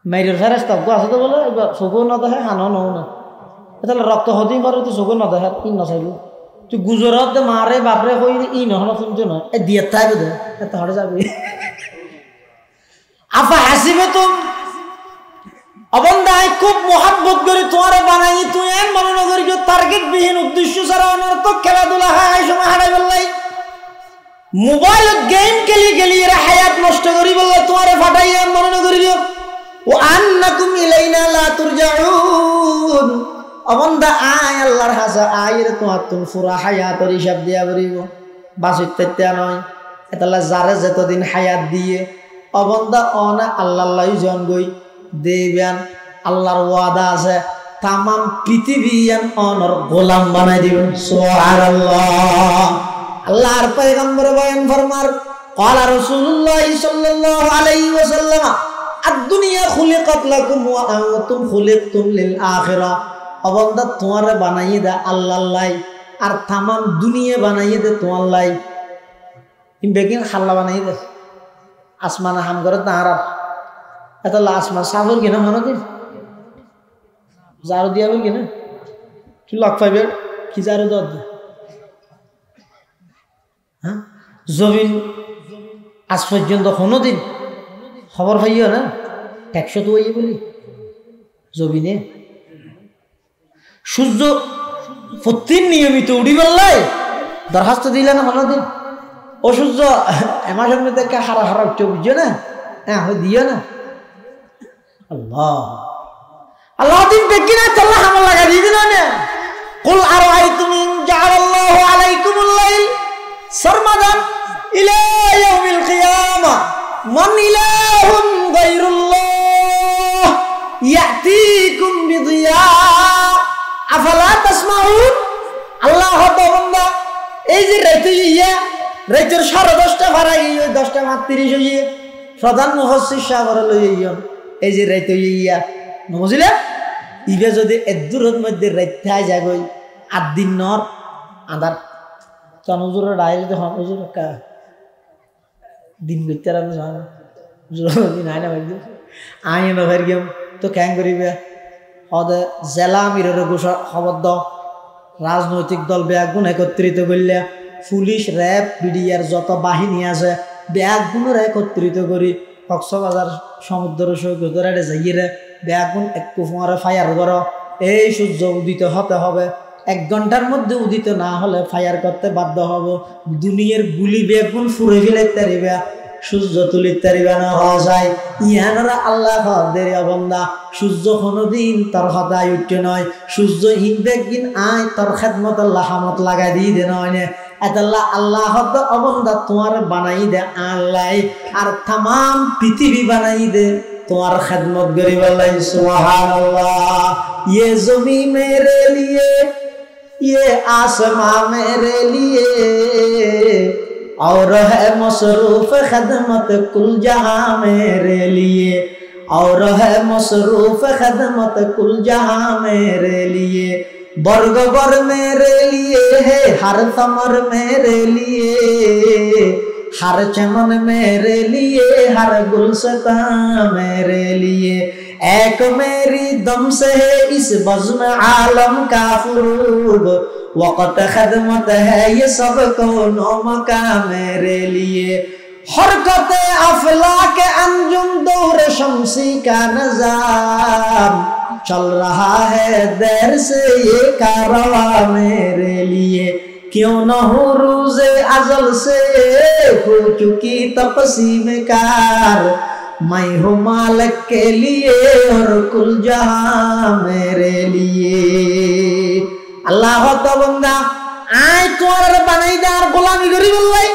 মাইরের ফেরেশতা আছে তো বলে চোখও না দেখে হানো নও না তাহলে রক্ত হদি করে তো চোখও না দেখে ই নচাইব তুই গুজরাত মারে বাপরে কই ই নহন শুনছো না এ দিয়ে থাকবে দে এত হড়ে যাবে আফা হাসিবে তুম অবন্দায় খুব মোহাব্বত করে তোমার বানাই তুই এন মনে না করি টার্গেট বিহীন উদ্দেশ্য ছাড়া অনর্থক খেলাধুলা হয় সময় হারাই বললাই মোবাইল গেম খেলি গেলি এরা হায়াত নষ্ট করি বললে তোমার ফাটাই এন মনে না করিব ও আন্নাকুম ইলাইনা লা তুরজাউন অবন্দা আয় আল্লাহর হাসা আয়ের তোমার তুমি পুরা হায়াতের হিসাব দিয়া বলিব বাঁচিতে নয় এতাল্লা যারে যতদিন হায়াত দিয়ে অবন্দা অনা আল্লাহ জন গই দেবেন আল্লাহর ওয়াদা আছে তামাম পৃথিবী অনর গোলাম বানাই দিবেন সুবহানাল্লাহ আল্লাহর পয়গম্বর বয়ান ফরমার ক্বালা রাসূলুল্লাহ সাল্লাল্লাহু আলাইহি ওয়াসাল্লাম আদ-দুনিয়া খুলিকাত লাকুম ওয়া আনতুম খুলিকতুম লিল আখিরাহ অবন্দা তোমারে বানাইয়ে দে আল্লাহ লাই আর তামাম দুনিয়া বানাইয়ে দে তোমার লাই বেগিন খাল্লা বানাইয়ে দে আসমান হাম করে তাহারা এত আসমান সাফর কিনা মনে দিন জারু দিয়া বল কিনা কি লক পাইবে কি জারু দর হ্যাঁ জমিন আজ পর্যন্ত কোনো দিন খবর পাইও না ট্যাক্সও তো ওই বলি জমিনে সূর্য প্রতিদিন নিয়মিত উড়ি বললাই দরখাস্ত দিলে না মনে দিন ও সূর্য এমাসের মধ্যে হারা হারা উঠতে বুঝছো না হ্যাঁ দিও না আল্লাহ আল্লাহ দিন দেখি না চল্লা হামলা লাগা দিয়ে দিল না কুল আরাইতুম ইন জাআলাল্লাহু আলাইকুমুল লাইল সারমাদান ইলা ইয়াউমিল কিয়ামা মান ইলাহুন গায়রুল্লাহ ইয়াতিকুম বিদিয়া আফালা তাসমাউন আল্লাহ বান্দা এই যে রাতে ইয়া রাতের 10:30 ভাড়াই 10:30 হইয়ে প্রধান মুফাসসির সাহেবরা লইয়া এই যে রাতে ইয়া বুঝলে ইবে যদি এদুরের মধ্যে রাতে যায় গই 8 দিন নর আদার তনজুরের রায় যদি হুজুর কা দিন ভিতর আমি জানা হুজুর দিন আইনা ভাই আইন নভের গেম তো ক্যাং করিবে হদে জেলা আমিরের ঘোষণা খবর দাও রাজনৈতিক দল ব্যাগুন একত্রিত করলে পুলিশ র্যাব বিডিআর যত বাহিনী আছে ব্যাগুনের একত্রিত করি কক্সবাজার সমুদ্র সৈকতের যাইয়ে ব্যাগুন একটু ফোঁয়ারে ফায়ার করো এই সূর্য উদিত হতে হবে 1 ঘন্টার মধ্যে উদিত না হলে ফায়ার করতে বাধ্য হব দুনিয়ার গুলি বেগুন ফুরে ফেলাইতে পারিবে সূর্য তুলির তারিবানা হওয়া যায় ইহানরা আল্লাহ হদের বন্দা সূর্য কোনোদিন তোর হতায় উঠতে নয় সূর্য হিনবেক দিন আয় তোর খেদমত আল্লাহ হামত লাগাই দিয়ে দে নয় নে এতাল্লাহ আল্লাহ হদ অবন্দা তোমার বানাই দে আল্লাহ আর তাম পৃথিবী বানাই দে তোমার খেদমত গরিব আল্লাহ সুবহানাল্লাহ ये ज़मीं मेरे लिए ये आसमां मेरे लिए और है मसरूफ खदमत कुल जहां मेरे लिए और है मसरूफ खदमत कुल जहां मेरे लिए बर्ग बर मेरे लिए है हर समर मेरे लिए हर चमन मेरे लिए हर गुलशता मेरे लिए एक मेरी दम से है इस बज़्म आलम का फुरूब वक़्त खदमत है ये सब कौनो मका मेरे लिए हरकत अफलाक अंजुम दौर शम्सी का निज़ाम चल रहा है देर से ये कारवा मेरे लिए क्यों न हो रोज़े अज़ल से हो चुकी तक़सीम कार मैं हूँ मालिक के लिए और कुल जहां मेरे लिए अल्लाह बंदा आय तुम्हार बनाई दे और गोलामी करी बोल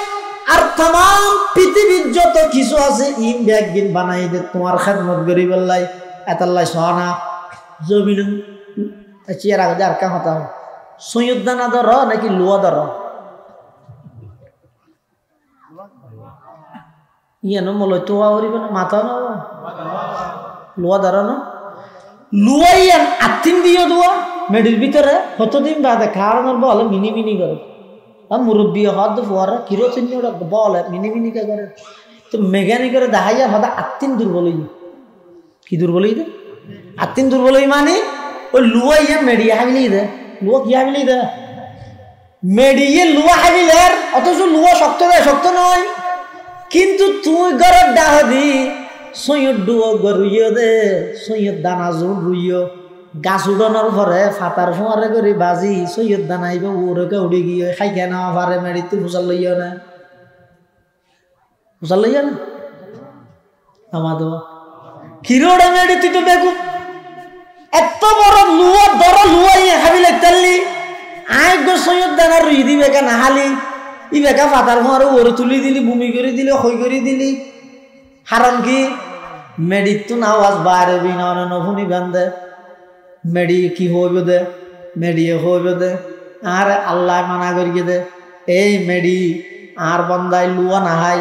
और तमाम पृथ्वी जो तो किसो आसे इन बैगिन बनाई दे तुम्हार खदमत करी बोल अल्लाह सुहाना जमीन अच्छी राग जार का होता हूँ सुयुद्धाना दरो ना कि लुआ दरो ये नो मोलो तो आवरी बना माता ना लुआ दरो ना लुआ ये अतिम दियो दुआ मेडिल भीतर है होतो दिन बाद कारण और बॉल मिनी मिनी करो अब मुरब्बी हाथ फुआरा किरो चिन्नी उड़ा बॉल है मिनी मिनी क्या करे तो मेगानी करे दहाया होता अतिम दुर्बल ही कि दुर्बल ही थे अतिम दुर्बल ही माने वो लुआ ये मेडिया है मिली थे लुआ क्या मिली थे मेडिये लुआ है मिले अतो जो लुआ शक्तो नहीं किंतु तू गरत डाह दी सोयत डुओ गरुयो दे सोयत दाना जोर रुयो गाछ उड़ानोर परे फातार फुआरे करी बाजी सोयत दाना आइबे उड़के उड़ी गियो खाइ के ना पारे मेडी तू फुसाल लइयो ना আমাদো কিরোড়া মেডি তুই তো বেকু এত বড় লুয়া দর লুয়াই হাবিলে তেললি আই গো সৈয়দ দানা রুই দিবে কেন হালি ই বেকা ফাতার ফোয়ারে ওরে তুলি দিলি ভূমি করে দিলি খই করে দিলি হারাম কি মেডি তো না আওয়াজ বাইরে বিনা নফুনি বান্দে মেডি কি হইবে দে মেডি হইবে দে আর আল্লাহ মানা করিয়ে দে এই মেডি আর বন্দাই লুয়া না হাই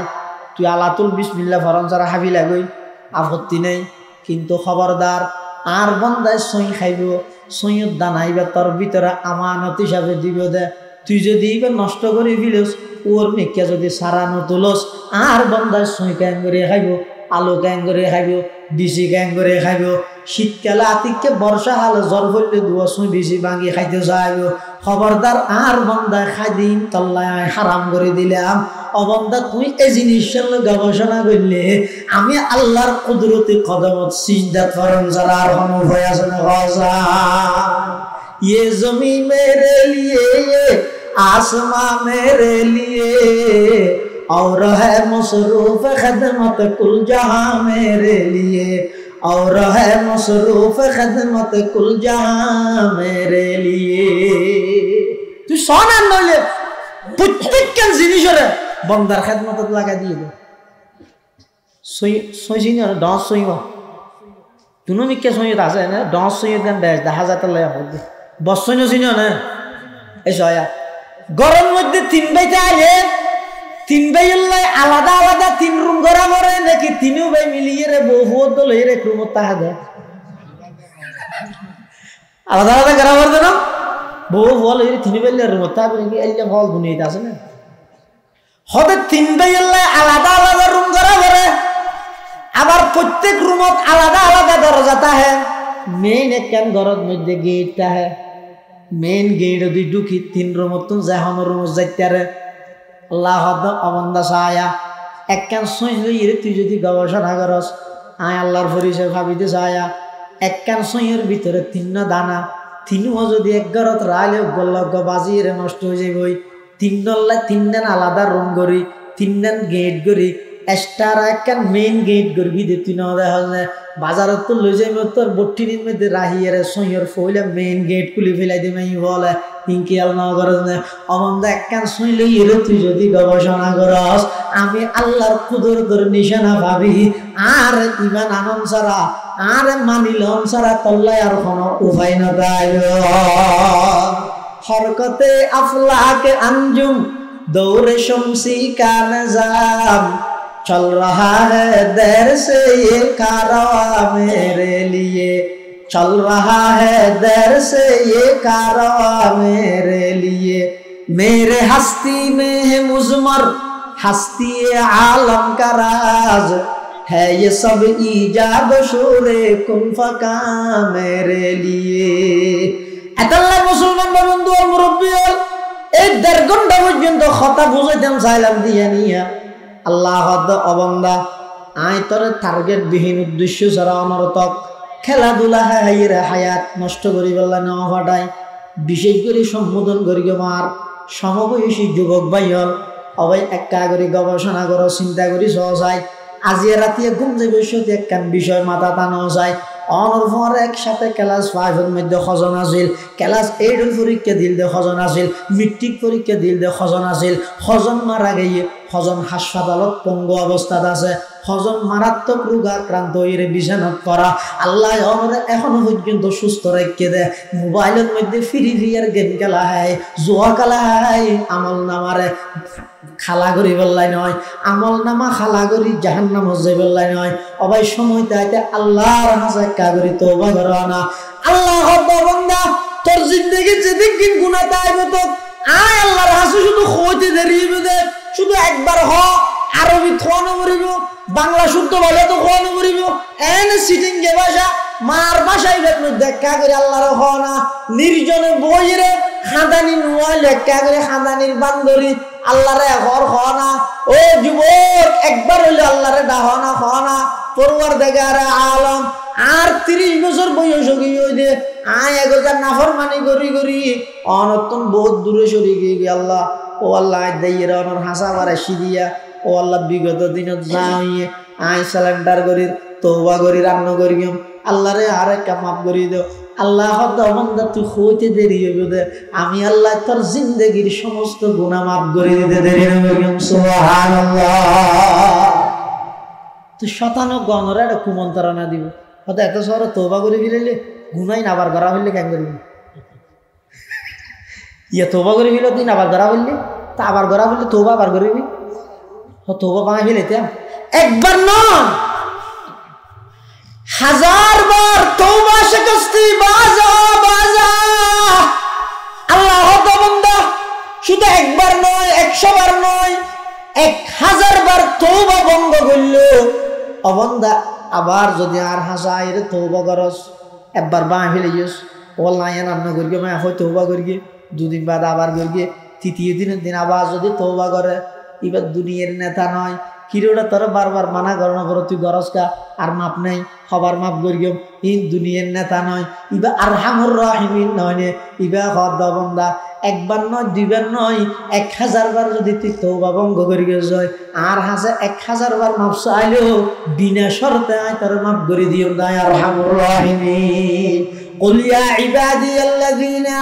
তুই আলাতুল বিসমিল্লাহ ফরন ছাড়া হাবি লাগই আপত্তি নেই কিন্তু খবরদার আর বন্দায় সই খাইব সইয়ের দানাইবে তোর ভিতরে আমানত হিসাবে দিব দে তুই যদি এবার নষ্ট করে ফেলিস ওর মেকিয়া যদি সারানো তুলস আর বন্দায় সই ক্যাং করে খাইব আলু ক্যাং করে খাইব ডিসি ক্যাং করে খাইব শীতকালে আতিককে বর্ষা হালে জ্বর পড়লে দুয়া সই বেশি ভাঙি খাইতে চাইব খবরদার আর বন্দায় খাই দিন তল্লায় হারাম করে দিলাম অবন্দা তুই এই জিনিসের গবেষণা করলে আমি আল্লাহর কুদরতি কদমত সিজদা করন যারা আর হন ভয় আছে না গজা ये जमीन मेरे लिए ये आसमां मेरे लिए और है मसरूफ खदमत कुल जहां मेरे लिए और है मसरूफ खदमत कुल जहां मेरे लिए तू सोना नले প্রত্যেকটা জিনিসের বন্দার খেদমতত লাগা দিয়ে দে সই সই জিনিস ডান্স সইব তুনো মিকে সইত আছে না ডান্স সইত গান বেশ 10000 টাকা হবে বসইন সিনো না এই সয়া গরম মধ্যে তিন বাইতে আলে তিন বাইলাই আলাদা আলাদা তিন রুম করা করে নাকি তিনও ভাই মিলিয়ে রে বহুত দল এর এক রুমত তাহা দে আলাদা আলাদা করা করবে না বহু বল এই তিন বাইলের রুমত তাহা করে এলে বল দুনিয়াতে আছে না হতে তিন বাইলাই আলাদা আলাদা রুম করা করে আবার প্রত্যেক রুমত আলাদা আলাদা দরজা তাহে মেইন একখান ঘরের মধ্যে গেট তাহে মেইন গেট দি ঢুকি তিন রুমত জাহান রুম যাইতারে আল্লাহ অবন্দা সায়া একখান সই লইয়ে তুই যদি গবেষণা করস আয় আল্লাহর পরিচয় ভাবিতে সায়া একখান সইয়ের ভিতরে তিন দানা তিনও যদি এক ঘরত রাইলে গল্লগ বাজিয়ে নষ্ট হয়ে যাবই তিন আল্লাহ তিন দিন আলাদা রুম করি তিন দিন গেট করি এক্সট্রা একটা মেইন গেট করবি দে তুই না দেখা যায় বাজারত তো লই যাই তোর বট্টির মধ্যে রাহিয়ারে সইয়র ফইলে মেইন গেট খুলে ফেলাই দিই মাই বলে ইনকিয়াল না করে না অমন্দা একখান শুইলে এলে তুই যদি গবেষণা করস আমি আল্লাহর কুদরতের নিশানা ভাবি আর ইমান আনন ছাড়া আর মানিলন ছাড়া তল্লাই আর কোনো উপায় না তাই হরকতে আফলাকে আঞ্জুম দৌড়ে শমসি का निजाम चल रहा है देर से ये कारवां मेरे लिए चल रहा है देर से ये कारवां मेरे लिए मेरे हस्ती में है मुज़मर हस्ती आलम का राज है ये सब ईजाद शोरे कुन फका मेरे लिए अतल्ला मुसलमान बंधु और मुरब्बी এই 1.5 ঘন্টা পর্যন্ত কথা বুঝাইতাম চাইলাম দিয়া নিয়া আল্লাহ অবন্দা আই তোর টার্গেট বিহীন উদ্দেশ্য ছাড়া অনর্থক খেলাধুলা হাইরে হায়াত নষ্ট করি বললা নেওয়া ফাটাই বিশেষ করে সম্বোধন করি আমার সমবয়সী যুবক ভাইয়ল অবাই একা করে গবেষণা করো চিন্তা করি সহজায় আজিয়া রাতিয়ে ঘুম যাবে সত্যি একখান বিষয় মাথা টানো যায় অনর পর একসাথে ক্লাস 5 এর মধ্যে খজন আছিল ক্লাস 8 এর পরীক্ষা দিল দে খজন আছিল মেট্রিক পরীক্ষা দিল দে খজন আছিল খজন মারা গিয়ে খজন হাসপাতালত পঙ্গু অবস্থাত আছে খজন মারাত্মক রোগ আক্রান্ত হয়ে বিছানাত পড়া আল্লাহ অনরে এখনো পর্যন্ত সুস্থ রেখে দে মোবাইলের মধ্যে ফ্রি ফায়ার গেম খেলা হয় জুয়া খেলা হয় আমল নামারে খালা করি বললাই নয় আমল নামা খালা করি জাহান্নাম যাই বললাই নয় অবাই সময় তাইতে আল্লাহর হাজা কাগরি তওবা করো না আল্লাহ বান্দা তোর জিন্দেগি যেদিন গুনাহ তাইব তো আয় আল্লাহর হাসু শুধু কইতে দেরিবে দে শুধু একবার হ আরবি থোয়ানো মরিব বাংলা শুদ্ধ ভাষা তো খোয়ানো মরিব এনে সিটিং গে ভাষা মার ভাষাই বেতন দেখা করে আল্লাহর হ না নির্জনে বইরে খাদানি নোয়া লেখা করে খাদানির বান্দরি আল্লাহরে ঘর হ না ও যুবক একবার হইলে আল্লাহরে ডাহ না হ না পরওয়ারদিগারে আলম আর 30 বছর বয়স হই দে আয় এগোজার নাফরমানি করি করি অনতন বহুত দূরে সরে গিয়ে আল্লাহ ও আল্লাহ দাইয়ের অনর হাসা বারে সিদিয়া ও আল্লাহ বিগত দিনত যাইয়ে আয় সালেন্ডার করি তওবা করি রান্না করি আল্লাহরে আরেকটা মাফ করি দাও আল্লাহ বান্দা তুই হইতে দেরি হইবে দে আমি আল্লাহ তোর জিন্দেগির সমস্ত গুনাহ মাফ করে দিতে দেরি হইবে সুবহানাল্লাহ তুই শতানো গণরে একটা কুমন্ত্রণা দিব হয়তো এত শহরে তওবা করে ফেললে গুনাই না আবার করা হইলে কেন করবি ইয়া তওবা করে ফেলে তুই আবার করা হইলে তা আবার করা হইলে তওবা আবার করবি তওবা বানাই ফেলেতে একবার নয় 1000 বার তওবা শিকস্তি বাজা বাজা আল্লাহ বান্দা শুধু একবার নয় 100 বার নয় 1000 বার তওবা বন্ধ করল ও বান্দা আবার যদি আর হাজার তওবা করস একবার বাঁ ফেলে যাস ওয়াল্লাহ রান্না করিয়ে মা হয় তওবা করিয়ে দুদিন বাদ আবার করিয়ে তৃতীয় দিনের দিন আবার যদি তওবা করে এবার দুনিয়ার নেতা নয় কিরোটা তোর বারবার মানা করোনা করো তুই গরজকা আর মাপ নাই হবার মাপ করিও ইন দুনিয়ার নেতা নয় ইবা আরহামুর রাহিমিন নয় নে ইবা হদ বান্দা একবার নয় দুইবার নয় 1000 বার যদি তুই তওবা ভঙ্গ করি যায় আর হাসে 1000 বার মাপ চাইলেও বিনা শর্তে আয় তোর মাপ করে দিও দায় আরহামুর রাহিমিন কুল ইয়া ইবাদিয়াল্লাযিনা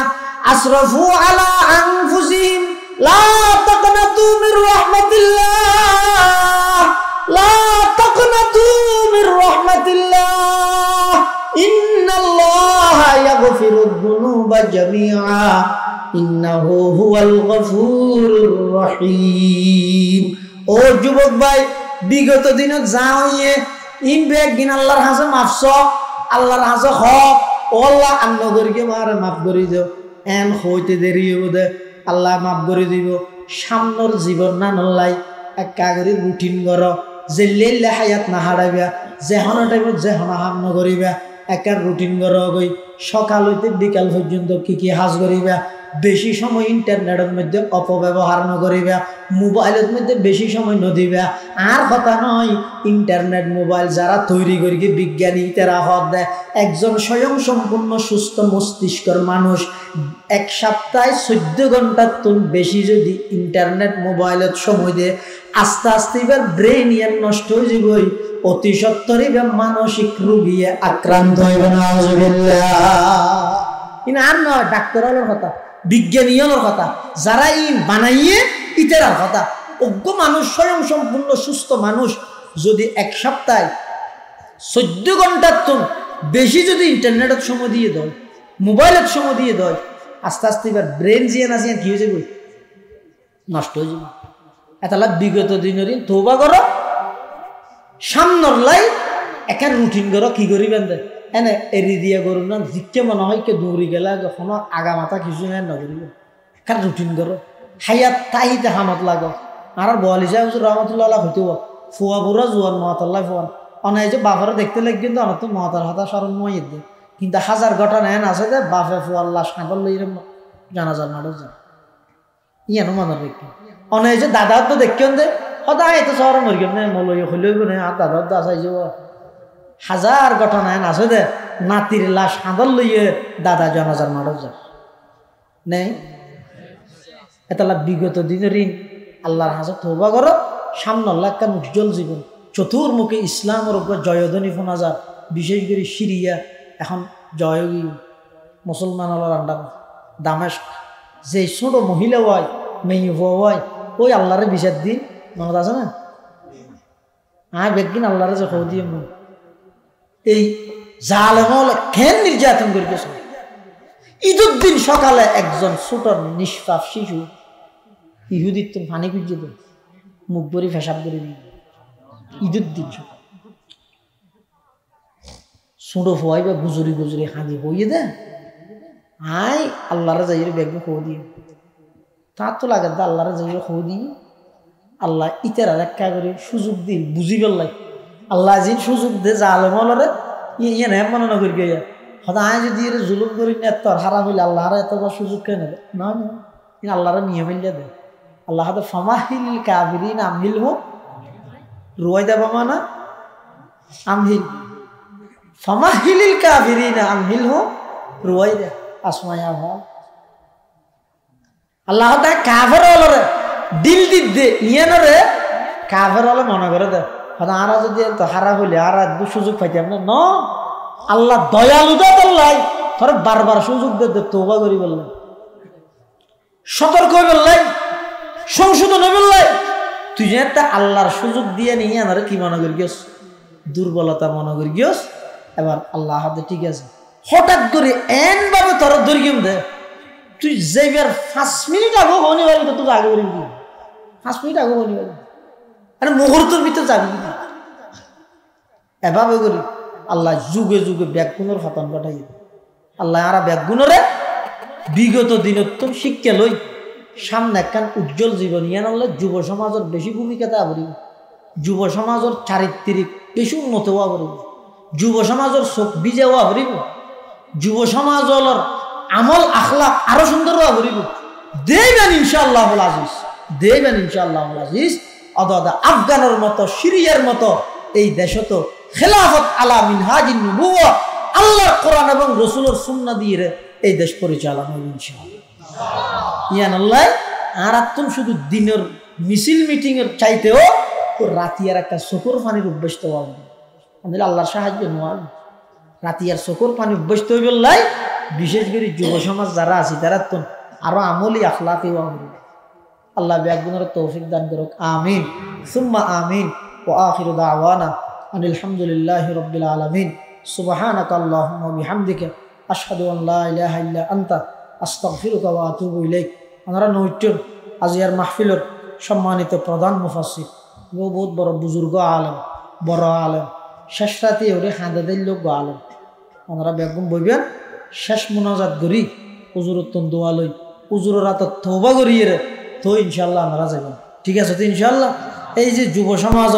আসরাফু আলা আনফুসিহিম লা তাকনাতু মির রাহমাতিল্লাহ লা তাকনাতু মির রাহমাতিল্লাহ ইন্নাল্লাহা ইয়াগফিরুদ যুনুবা জামিআ ইন্নাহু হুয়াল গফুরুর রহিম ও যুবক ভাই বিগত দিনত যাওয়ে ইনবে একদিন আল্লাহর হাসে মাফস আল্লাহর হাসে হক ও আল্লাহ আন্ন করিকে মারে মাফ করে দাও এন হইতে দেরি হবে আল্লাহ মাফ করে দিব সামনের জীবন না নলাই এক কাগরি রুটিন করো যে লেলে হায়াত না হারাইবা যেহন টাইমত যেহন হাম নকরিবা একার রুটিন করো গই সকাল হইতে বিকাল পর্যন্ত কি হাজ করিবা বেশি সময় ইন্টারনেটের মধ্যে অপব্যবহার নকরিবা মোবাইলের মধ্যে বেশি সময় নদিবা আর কথা নয় ইন্টারনেট মোবাইল যারা তৈরি করি বিজ্ঞানী তারা হদ দেয় একজন স্বয়ং সম্পূর্ণ সুস্থ মস্তিষ্কর মানুষ এক সপ্তাহে 14 ঘন্টার তুন বেশি যদি ইন্টারনেট মোবাইলত সময় দিয়ে আস্তে আস্তে এবার ব্রেন ইয়ার নষ্ট হয়ে যাবে, অতি সত্তর এবার মানসিক রোগী আক্রান্ত হইবে না। আর নয় ডাক্তার হলোর কথা, বিজ্ঞানী হলোর কথা, যারা ই বানাইয়ে ইতার কথা। অজ্ঞ মানুষ, স্বয়ং সম্পূর্ণ সুস্থ মানুষ যদি এক সপ্তাহে 14 ঘন্টার তুন বেশি যদি ইন্টারনেটের সময় দিয়ে দেয়, মোবাইলের সময় দিয়ে দেয়, আস্তে আস্তে এবার ব্রেন জিয়ে না জিয়ে কি হয়ে যাবে, নষ্ট হয়ে যাবে। এতলা বিগত দিনের তৌবা করো, সামনের লাই একটা রুটিন করো, কি করিবেন দে এনে এরি দিয়া করুন না, জিকে মনে হয় কে দৌড়ি গেলে কখনো আগা মাথা কিছু নেন না করিব, একটা রুটিন করো। হাইয়াত তাহিতে হামত লাগো। আর বলি সাহেব রহমতুল্লাহ হইতে ফুয়া বুড়া জোয়ান মহাতাল্লাহ ফুয়ান অনেক যে বাপরে দেখতে লাগ, কিন্তু আমার তো মহাতার হাতা স্মরণ মহিত দে, কিন্তু হাজার ঘটনা এন আছে যে বাপে ফুয়াল্লাহ সাঁকল লই জানাজার মাঠে যান ইয়ানো মনে রেখে। অনেক যে দাদার তো দেখেন যে সদায় তো শহর মরি না মলই হইলেও না, আর দাদার তো আসাই যাব হাজার ঘটনা এন আছে যে নাতির লাশ সাঁদল লইয়ে দাদা জানাজার মাঠে যান নেই। এতলা বিগত দিনের ঋণ আল্লাহর হাজার তওবা করো, সামনে আল্লাহ একটা উজ্জ্বল জীবন। চতুর্মুখে ইসলামের উপর জয়ধ্বনি শোনা যায়, বিশেষ করে সিরিয়া এখন জয়ী মুসলমান আন্ডার দামেস্ক যে ছোট মহিলা হয় মেয়ে হয় ওই আল্লাহরে বিচার দিন মনে আছে না, বেগদিন আল্লাহরে যে খবর দিয়ে এই জালেমল কেন নির্যাতন করিতেছে। ঈদের দিন সকালে একজন ছোট নিষ্পাপ শিশু ইহুদির তো পানি খুঁজে দেয়, মুখ ভরি ফেসাব করে দিই। ঈদের দিন সকাল ছোট ফোয়াই বা গুজরি গুজরি হাঁদি বইয়ে দেয়, আয় আল্লাহরে যাই ব্যাগ খবর দিয়ে তার তো লাগে আল্লাহরে যাই খবর দিয়ে আল্লাহ ইতের একটা করে সুযোগ দিল বুঝি পেলাই। আল্লাহ যে সুযোগ দে জালেমলরে ইয়ে নেই মনে না করি গিয়া হয়তো আয় যদি জুলুম করি না এত হারা হইলে আল্লাহরে এত সুযোগ কেন দেবে না, আল্লাহরে নিয়ে ফেলিয়া দেয়। আল্লাহ হাতে ফামাহিল কাফিরিন আমহিল হোক রুয়াই দেবা মানা আমহিল ফামাহিলিল কাফিরিন আমহিল হোক রুয়াই দে আসমায়া ভাল। আল্লাহ তাই কাফের হলরে দিল দিত দে ইয়ানরে কাফের হলে মনে করে দে হয়তো আরা যদি তো হারা হইলে আর সুযোগ পাইতাম না ন। আল্লাহ দয়ালু দে বললাই তোর বারবার সুযোগ দে তওবা করি বললেন, সতর্ক বললেন, সংশোধন বললেন। তুই যে একটা আল্লাহর সুযোগ দিয়ে নিয়ে আনারে কি মনে করি গিয়েছ, দুর্বলতা মনে করি গিয়েছ। এবার আল্লাহ হাতে ঠিক আছে হঠাৎ করে এন ভাবে তোর দৈর্ঘ্য দে তুই যাইবার 5 মিনিট আগে হনি পারবি তো তুই আগে করি 5 মিনিট আগে হনি পারবি আরে মুহূর্তের ভিতরে যাবি না। এভাবে করি আল্লাহ যুগে যুগে ব্যাগুণের ফাতন পাঠাই আল্লাহ আর ব্যাগুণরে বিগত দিনোত্তম শিক্ষা লই সামনে একখান উজ্জ্বল জীবন ইয়ান আনলে যুব সমাজের বেশি ভূমিকা তা করিব, যুব সমাজের চারিত্রিক বেশি উন্নত হওয়া করিব, যুব সমাজের চোখ বিজে হওয়া করিব, যুব সমাজের আমল আখলাক আরো সুন্দর হওয়া করিব। দেবেন ইনশাআল্লাহ আজিজ, দেবেন ইনশাআল্লাহ আজিজ। অদা আফগানের মতো সিরিয়ার মতো এই দেশে তো খেলাফত আলা মিনহাজিন নবুওয়া আল্লাহর কোরআন এবং রাসূলের সুন্নাহ দিয়ে এই দেশ পরিচালনা হবে ইনশাআল্লাহ। ইয়ান আল্লাহ আর আত্ম শুধু দিনের মিছিল মিটিং এর চাইতেও রাতিয়ার একটা চকুর পানির অভ্যস্ত হওয়া আমাদের আল্লাহর সাহায্য নোয়াল। রাতিয়ার চকুর পানি অভ্যস্ত হয়ে বললাই বিশেষ করে যুব সমাজ যারা আছে তারা তো আরো আমলি আখলাকি হওয়া আল্লাহ ব্যাগুনের তৌফিক দান করুক, আমিন সুম্মা আমিন। ওয়া আখিরু দাওয়ানা আনিল হামদুলিল্লাহি রাব্বিল আলামিন। সুবহানাকা আল্লাহুম্মা ওয়া বিহামদিকা আশহাদু আন লা ইলাহা ইল্লা আনতা আস্তাগফিরুকা ওয়া আতুবু ইলাইক। আমরা নৈট্যর আজিয়ার মাহফিলের সম্মানিত প্রধান মুফাসসির বহুত বড় বুজুর্গ আলেম, বড় আলেম, শেষ রাতে ওরে হাঁদাদের লোক আলেম আমরা বেগম বইবেন শেষ মোনাজাত করি হুজুরের তন দোয়া লই হুজুরের রাত তওবা করিয়ে তো ইনশাআল্লাহ আমরা যাবেন। ঠিক আছে তো ইনশাআল্লাহ। এই যে যুব সমাজ